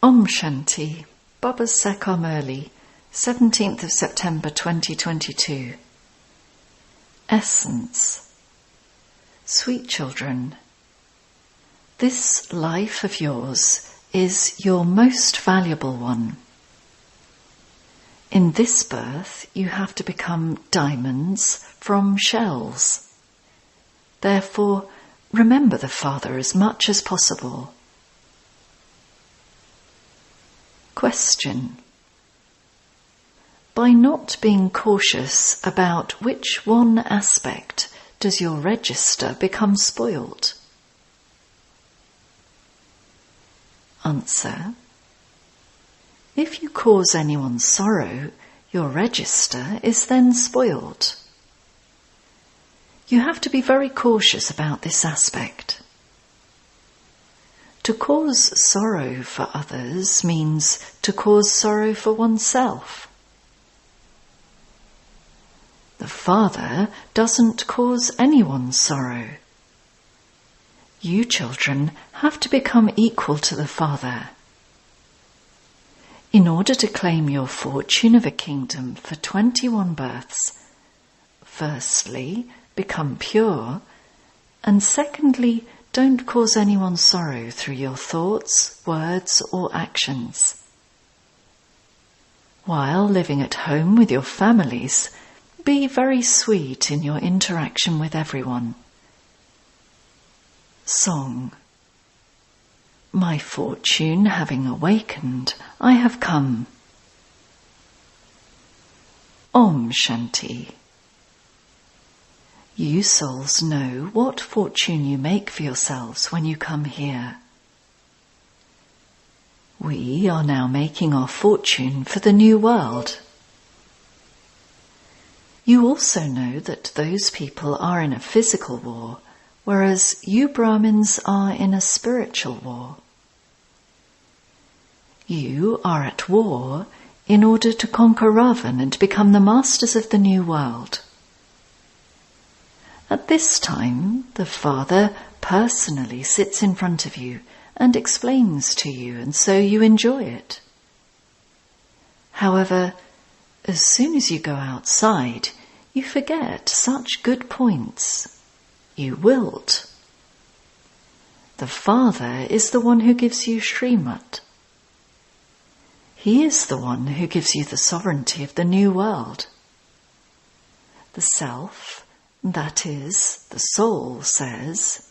Om Shanti, Baba Sekar Murli, 17th of September 2022. Essence. Sweet children, this life of yours is your most valuable one. In this birth, you have to become diamonds from shells. Therefore, remember the Father as much as possible. Question. By not being cautious about which one aspect does your register become spoilt? Answer. If you cause anyone sorrow, your register is then spoiled. You have to be very cautious about this aspect. To cause sorrow for others means to cause sorrow for oneself. The Father doesn't cause anyone sorrow. You children have to become equal to the Father. In order to claim your fortune of a kingdom for 21 births, firstly, become pure, and secondly, don't cause anyone sorrow through your thoughts, words, or actions. While living at home with your families, be very sweet in your interaction with everyone. Song. My fortune having awakened, I have come. Om Shanti. You souls know what fortune you make for yourselves when you come here. We are now making our fortune for the new world. You also know that those people are in a physical war, whereas you Brahmins are in a spiritual war. You are at war in order to conquer Ravan and become the masters of the new world. At this time, the Father personally sits in front of you and explains to you, and so you enjoy it. However, as soon as you go outside, you forget such good points. You wilt. The Father is the one who gives you Srimad. He is the one who gives you the sovereignty of the new world. The Self, that is, the soul, says,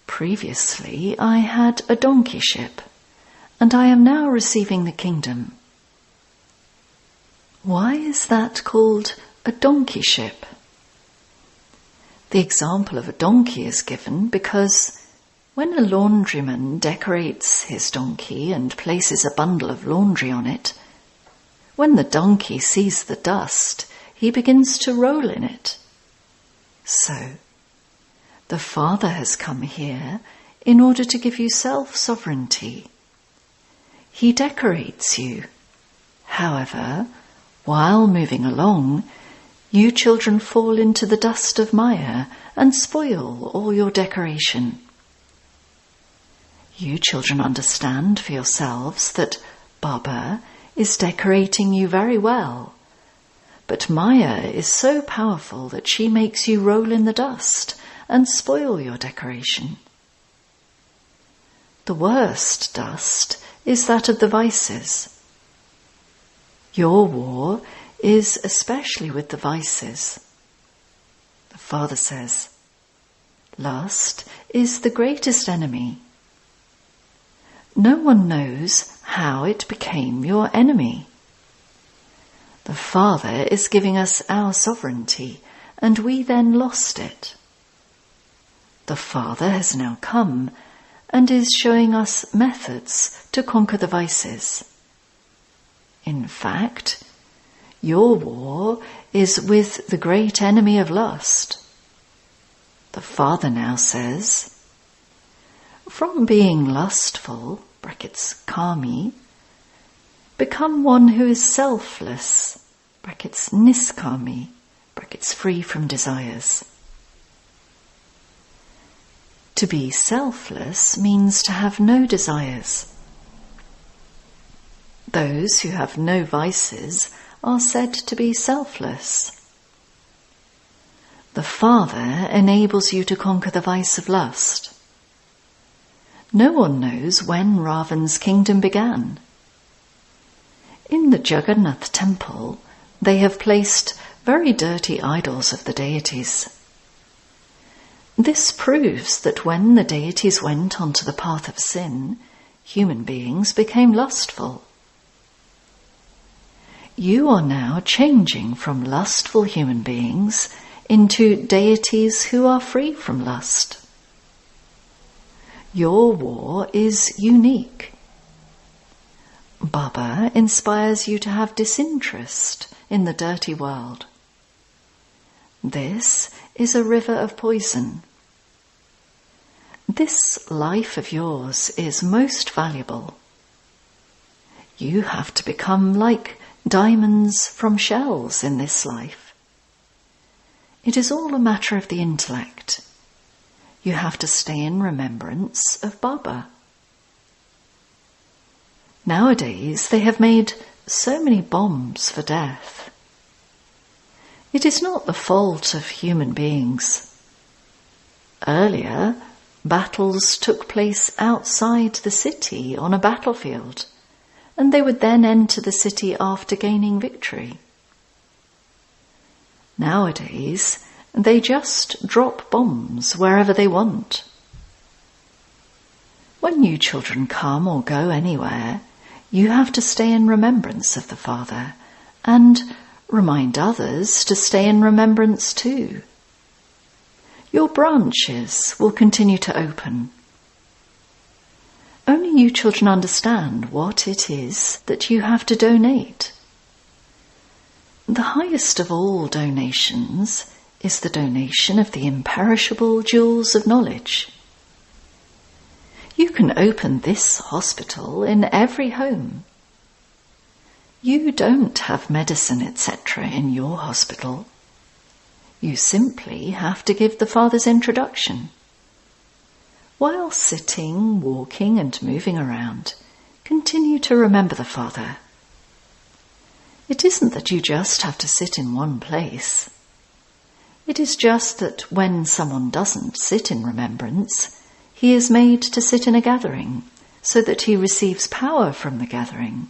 previously I had a donkeyship, and I am now receiving the kingdom. Why is that called a donkeyship? The example of a donkey is given because when a laundryman decorates his donkey and places a bundle of laundry on it, when the donkey sees the dust, he begins to roll in it. So, the Father has come here in order to give you self-sovereignty. He decorates you. However, while moving along, you children fall into the dust of Maya and spoil all your decoration. You children understand for yourselves that Baba is decorating you very well, but Maya is so powerful that she makes you roll in the dust and spoil your decoration. The worst dust is that of the vices. Your war is especially with the vices. The Father says, lust is the greatest enemy. No one knows how it became your enemy. The Father is giving us our sovereignty, and we then lost it. The Father has now come and is showing us methods to conquer the vices. In fact, your war is with the great enemy of lust. The Father now says, from being lustful, brackets kami, become one who is selfless, brackets niskami, brackets free from desires. To be selfless means to have no desires. Those who have no vices are said to be selfless. The Father enables you to conquer the vice of lust. No one knows when Ravan's kingdom began. In the Jagannath temple, they have placed very dirty idols of the deities. This proves that when the deities went onto the path of sin, human beings became lustful. You are now changing from lustful human beings into deities who are free from lust. Your war is unique. Baba inspires you to have disinterest in the dirty world. This is a river of poison. This life of yours is most valuable. You have to become like diamonds from shells in this life. It is all a matter of the intellect. You have to stay in remembrance of Baba. Nowadays they have made so many bombs for death. It is not the fault of human beings. Earlier, battles took place outside the city on a battlefield, and they would then enter the city after gaining victory. Nowadays, they just drop bombs wherever they want. When you children come or go anywhere, you have to stay in remembrance of the Father and remind others to stay in remembrance too. Your branches will continue to open. Only you children understand what it is that you have to donate. The highest of all donations is the donation of the imperishable jewels of knowledge. You can open this hospital in every home. You don't have medicine, etc. in your hospital. You simply have to give the Father's introduction. While sitting, walking and moving around, continue to remember the Father. It isn't that you just have to sit in one place. It is just that when someone doesn't sit in remembrance, he is made to sit in a gathering, so that he receives power from the gathering.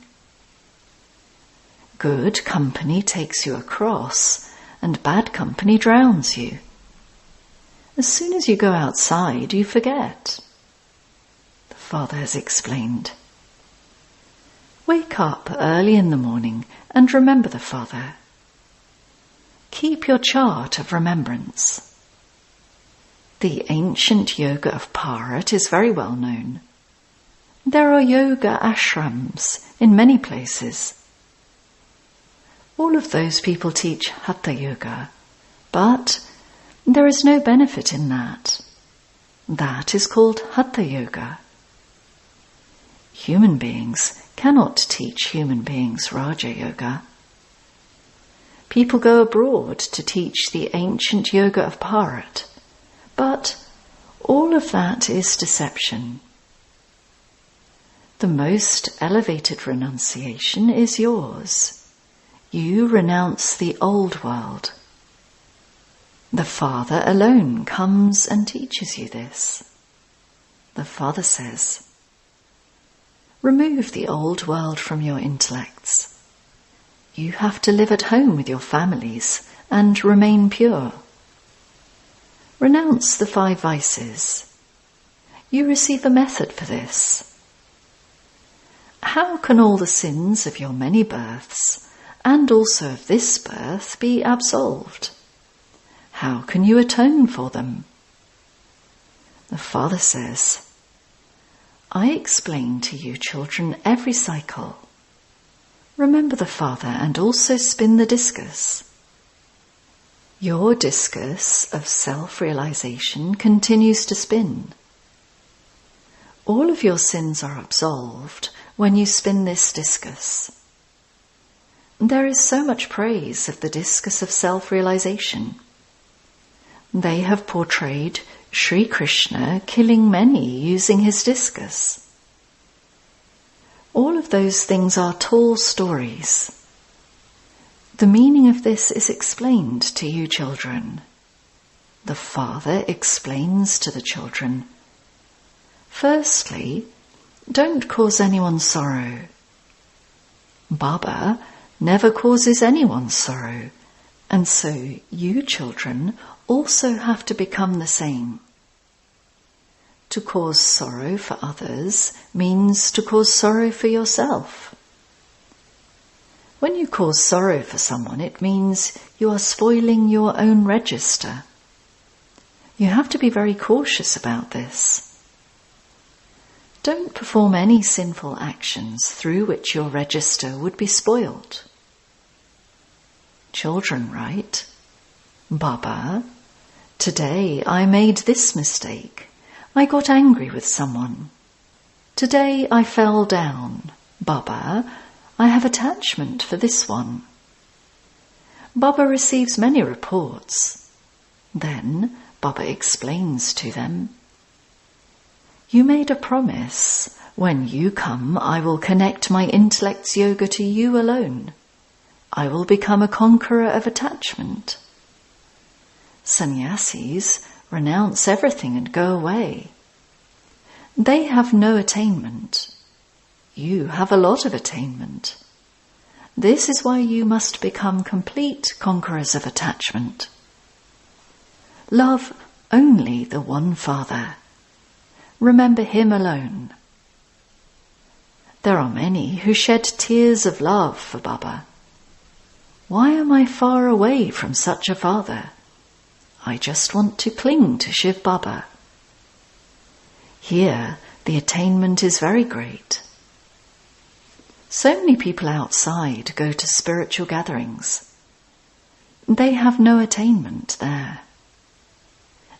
Good company takes you across, and bad company drowns you. As soon as you go outside, you forget. The Father has explained. Wake up early in the morning and remember the Father. Keep your chart of remembrance. The ancient yoga of Bharat is very well known. There are yoga ashrams in many places. All of those people teach Hatha Yoga, but there is no benefit in that. That is called Hatha Yoga. Human beings cannot teach human beings Raja Yoga. People go abroad to teach the ancient yoga of Bharat, but all of that is deception. The most elevated renunciation is yours. You renounce the old world. The Father alone comes and teaches you this. The Father says, remove the old world from your intellects. You have to live at home with your families and remain pure. Renounce the 5 vices. You receive a method for this. How can all the sins of your many births and also of this birth be absolved? How can you atone for them? The Father says, I explain to you children every cycle. Remember the Father and also spin the discus. Your discus of self-realization continues to spin. All of your sins are absolved when you spin this discus. There is so much praise of the discus of self-realization. They have portrayed Sri Krishna killing many using his discus. All of those things are tall stories. The meaning of this is explained to you children. The Father explains to the children. Firstly, don't cause anyone sorrow. Baba never causes anyone sorrow, and so you children also have to become the same. To cause sorrow for others means to cause sorrow for yourself. When you cause sorrow for someone, it means you are spoiling your own register. You have to be very cautious about this. Don't perform any sinful actions through which your register would be spoiled. Children write, Baba, today I made this mistake. I got angry with someone. Today I fell down. Baba, I have attachment for this one. Baba receives many reports. Then Baba explains to them. You made a promise. When you come, I will connect my intellect's yoga to you alone. I will become a conqueror of attachment. Sannyasis renounce everything and go away. They have no attainment. You have a lot of attainment. This is why you must become complete conquerors of attachment. Love only the one Father. Remember him alone. There are many who shed tears of love for Baba. Why am I far away from such a father? I just want to cling to Shiv Baba. Here, the attainment is very great. So many people outside go to spiritual gatherings. They have no attainment there.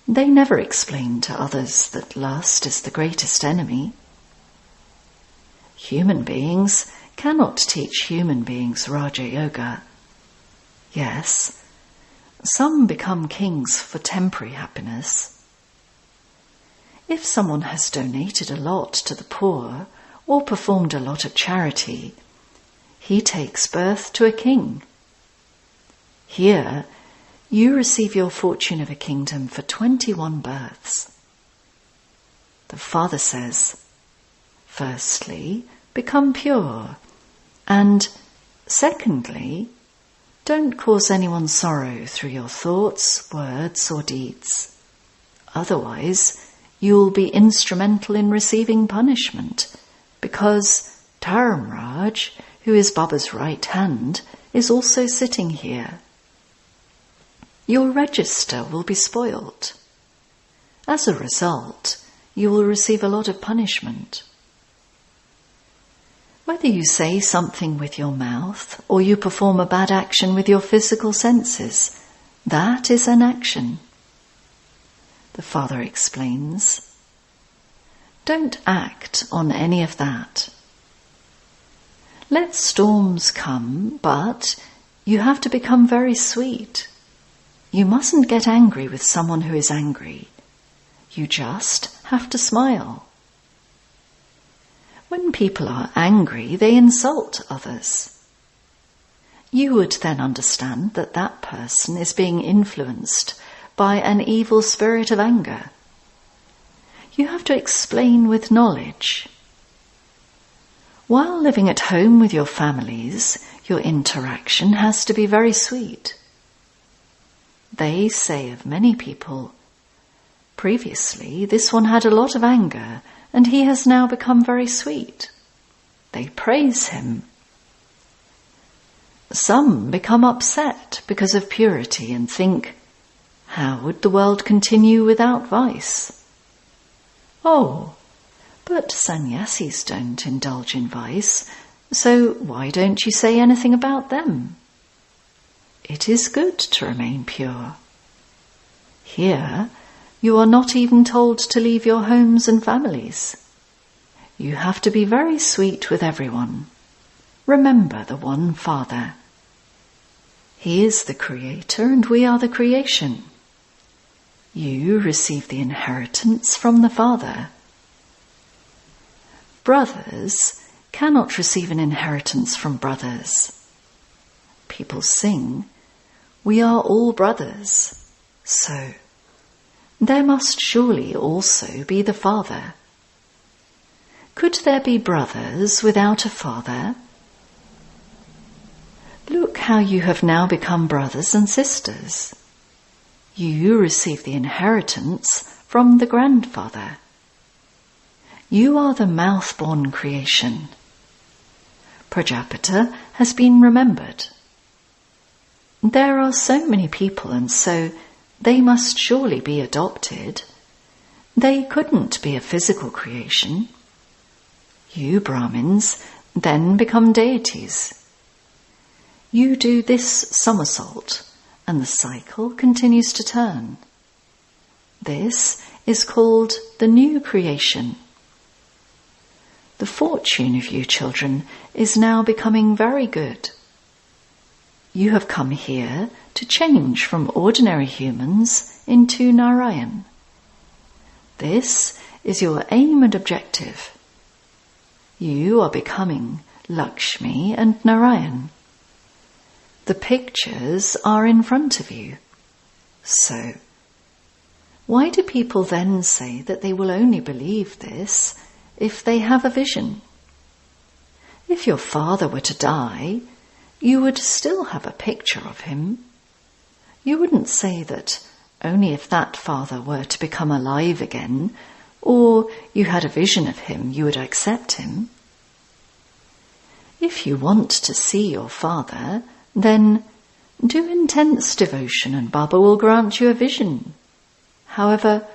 They never explain to others that lust is the greatest enemy. Human beings cannot teach human beings Raja Yoga. Yes, some become kings for temporary happiness. If someone has donated a lot to the poor or performed a lot of charity, he takes birth to a king. Here, you receive your fortune of a kingdom for 21 births. The Father says, firstly, become pure, and secondly, don't cause anyone sorrow through your thoughts, words, or deeds. Otherwise, you will be instrumental in receiving punishment, because Dharamraj, who is Baba's right hand, is also sitting here. Your register will be spoiled. As a result, you will receive a lot of punishment. Whether you say something with your mouth or you perform a bad action with your physical senses, that is an action. The Father explains, don't act on any of that. Let storms come, but you have to become very sweet. You mustn't get angry with someone who is angry. You just have to smile. When people are angry, they insult others. You would then understand that that person is being influenced by an evil spirit of anger. You have to explain with knowledge. While living at home with your families, your interaction has to be very sweet. They say of many people, previously this one had a lot of anger and he has now become very sweet. They praise him. Some become upset because of purity and think, how would the world continue without vice? Oh, but sannyasis don't indulge in vice, so why don't you say anything about them? It is good to remain pure. Here, you are not even told to leave your homes and families. You have to be very sweet with everyone. Remember the one Father. He is the Creator and we are the creation. You receive the inheritance from the Father. Brothers cannot receive an inheritance from brothers. People sing, "We are all brothers," so there must surely also be the father. Could there be brothers without a father? Look how you have now become brothers and sisters. You receive the inheritance from the grandfather. You are the mouth-born creation. Prajapita has been remembered. There are so many people, and so they must surely be adopted. They couldn't be a physical creation. You Brahmins then become deities. You do this somersault, and the cycle continues to turn. This is called the new creation. The fortune of you children is now becoming very good. You have come here to change from ordinary humans into Narayan. This is your aim and objective. You are becoming Lakshmi and Narayan. The pictures are in front of you. So, why do people then say that they will only believe this if they have a vision? If your father were to die, you would still have a picture of him. You wouldn't say that only if that father were to become alive again, or you had a vision of him, you would accept him. If you want to see your father, then do intense devotion and Baba will grant you a vision. However,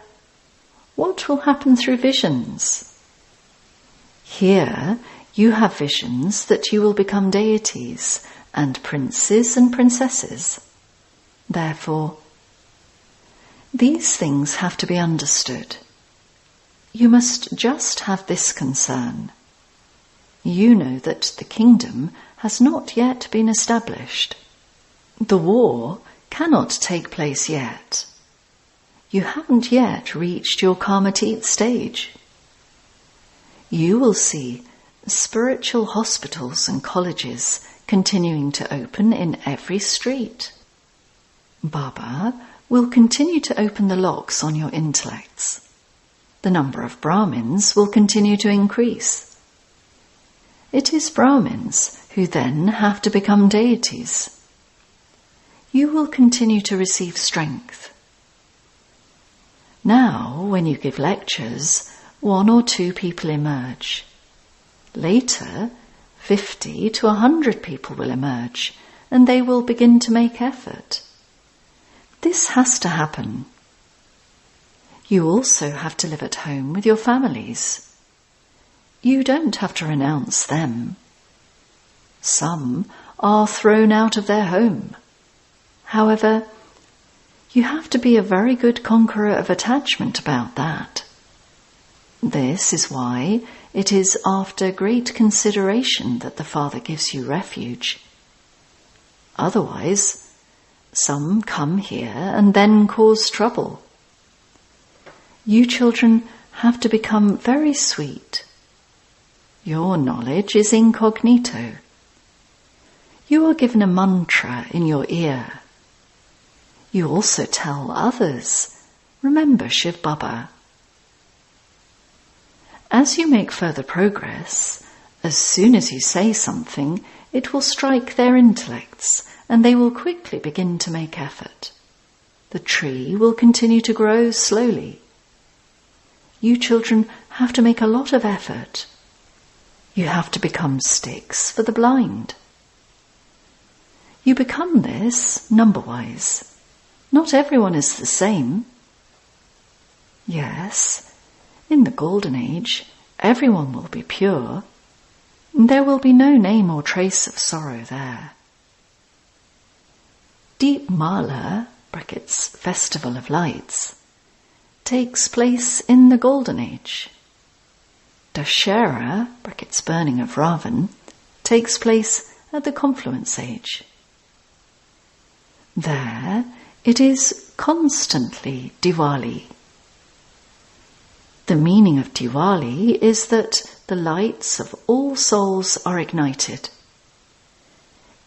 what will happen through visions? Here you have visions that you will become deities and princes and princesses. Therefore, these things have to be understood. You must just have this concern. You know that the kingdom has not yet been established. The war cannot take place yet. You haven't yet reached your Karmatit stage. You will see spiritual hospitals and colleges continuing to open in every street. Baba will continue to open the locks on your intellects. The number of Brahmins will continue to increase. It is Brahmins who then have to become deities. You will continue to receive strength. Now, when you give lectures, 1 or 2 people emerge. Later, 50 to 100 people will emerge, and they will begin to make effort. This has to happen. You also have to live at home with your families. You don't have to renounce them. Some are thrown out of their home. However, you have to be a very good conqueror of attachment about that. This is why it is after great consideration that the Father gives you refuge. Otherwise, some come here and then cause trouble. You children have to become very sweet. Your knowledge is incognito. You are given a mantra in your ear. You also tell others, remember Shiv Baba. As you make further progress, as soon as you say something, it will strike their intellects and they will quickly begin to make effort. The tree will continue to grow slowly. You children have to make a lot of effort. You have to become sticks for the blind. You become this number-wise. Not everyone is the same. Yes, in the Golden Age, everyone will be pure. There will be no name or trace of sorrow there. Deep Mala, brackets, Festival of Lights, takes place in the Golden Age. Dashera, brackets, burning of Ravan, takes place at the Confluence Age. There, it is constantly Diwali. The meaning of Diwali is that the lights of all souls are ignited.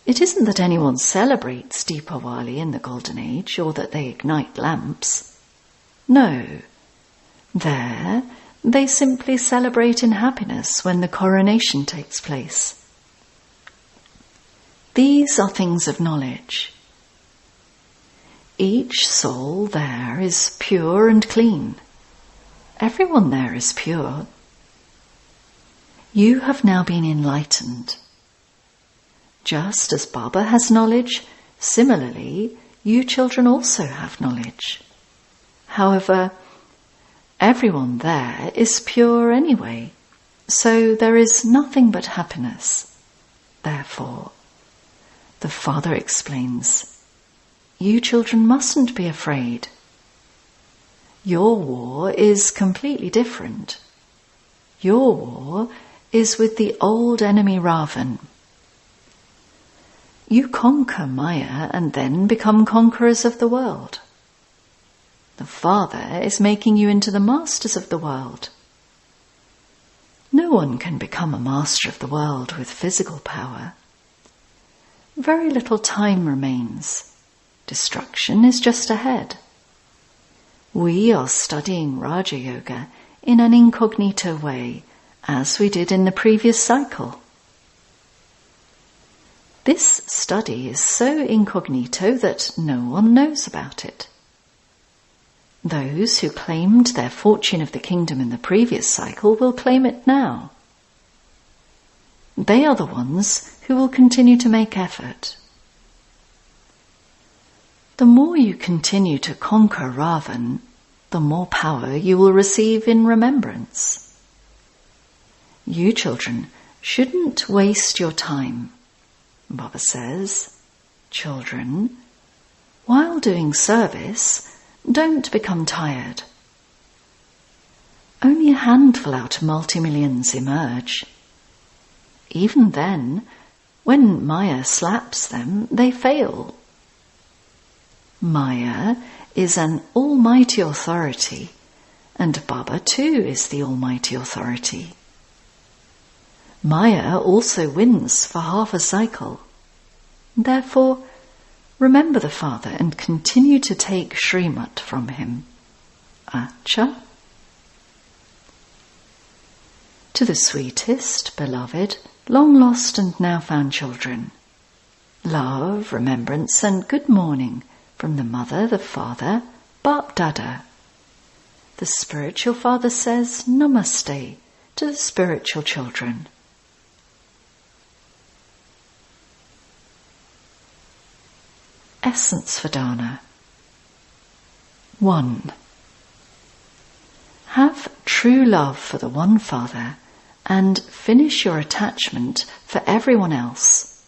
It isn't that anyone celebrates Deepawali in the Golden Age or that they ignite lamps. No, there they simply celebrate in happiness when the coronation takes place. These are things of knowledge. Each soul there is pure and clean. Everyone there is pure. You have now been enlightened. Just as Baba has knowledge, similarly, you children also have knowledge. However, everyone there is pure anyway, so there is nothing but happiness. Therefore, the Father explains, you children mustn't be afraid. Your war is completely different. Your war is with the old enemy Ravan. You conquer Maya and then become conquerors of the world. The Father is making you into the masters of the world. No one can become a master of the world with physical power. Very little time remains. Destruction is just ahead. We are studying Raja Yoga in an incognito way, as we did in the previous cycle. This study is so incognito that no one knows about it. Those who claimed their fortune of the kingdom in the previous cycle will claim it now. They are the ones who will continue to make effort. The more you continue to conquer Ravan, the more power you will receive in remembrance. You children shouldn't waste your time. Baba says, children, while doing service, don't become tired. Only a handful out of multi-millions emerge. Even then, when Maya slaps them, they fail. Maya is an almighty authority, and Baba too is the almighty authority. Maya also wins for half a cycle. Therefore, remember the Father and continue to take Srimat from him. Acha. To the sweetest, beloved, long lost and now found children, love, remembrance and good morning from the Mother, the Father, Bap Dada. The spiritual Father says Namaste to the spiritual children. Essence for Dana. 1. Have true love for the one Father and finish your attachment for everyone else.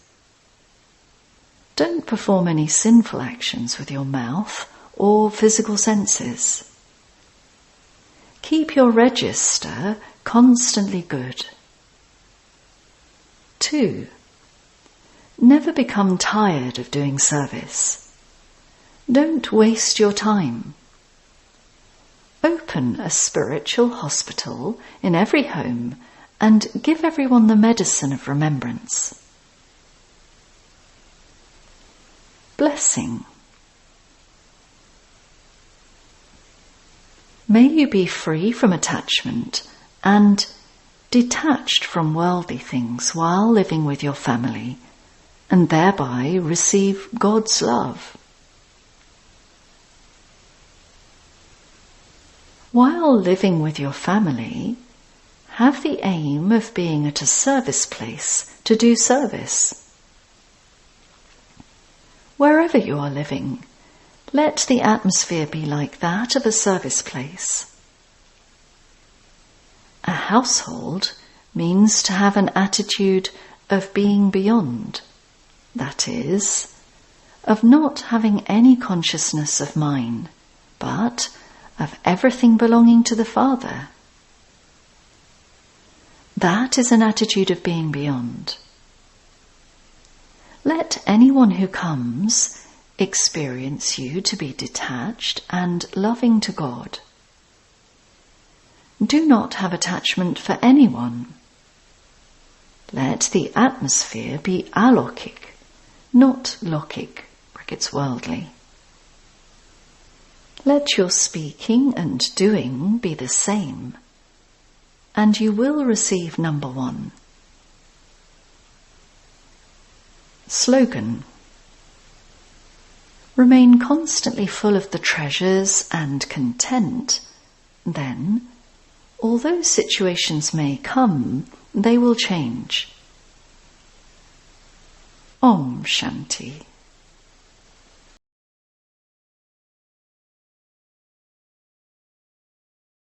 Don't perform any sinful actions with your mouth or physical senses. Keep your register constantly good. 2. Never become tired of doing service. Don't waste your time. Open a spiritual hospital in every home and give everyone the medicine of remembrance. Blessing. May you be free from attachment and detached from worldly things while living with your family, and thereby receive God's love. While living with your family, have the aim of being at a service place to do service. Wherever you are living, let the atmosphere be like that of a service place. A household means to have an attitude of being beyond. That is, of not having any consciousness of mine, but of everything belonging to the Father. That is an attitude of being beyond. Let anyone who comes experience you to be detached and loving to God. Do not have attachment for anyone, Let the atmosphere be alokik, not lokik, brackets worldly. Let your speaking and doing be the same, and you will receive number 1. Slogan: remain constantly full of the treasures and content, then, although situations may come, they will change. Om Shanti.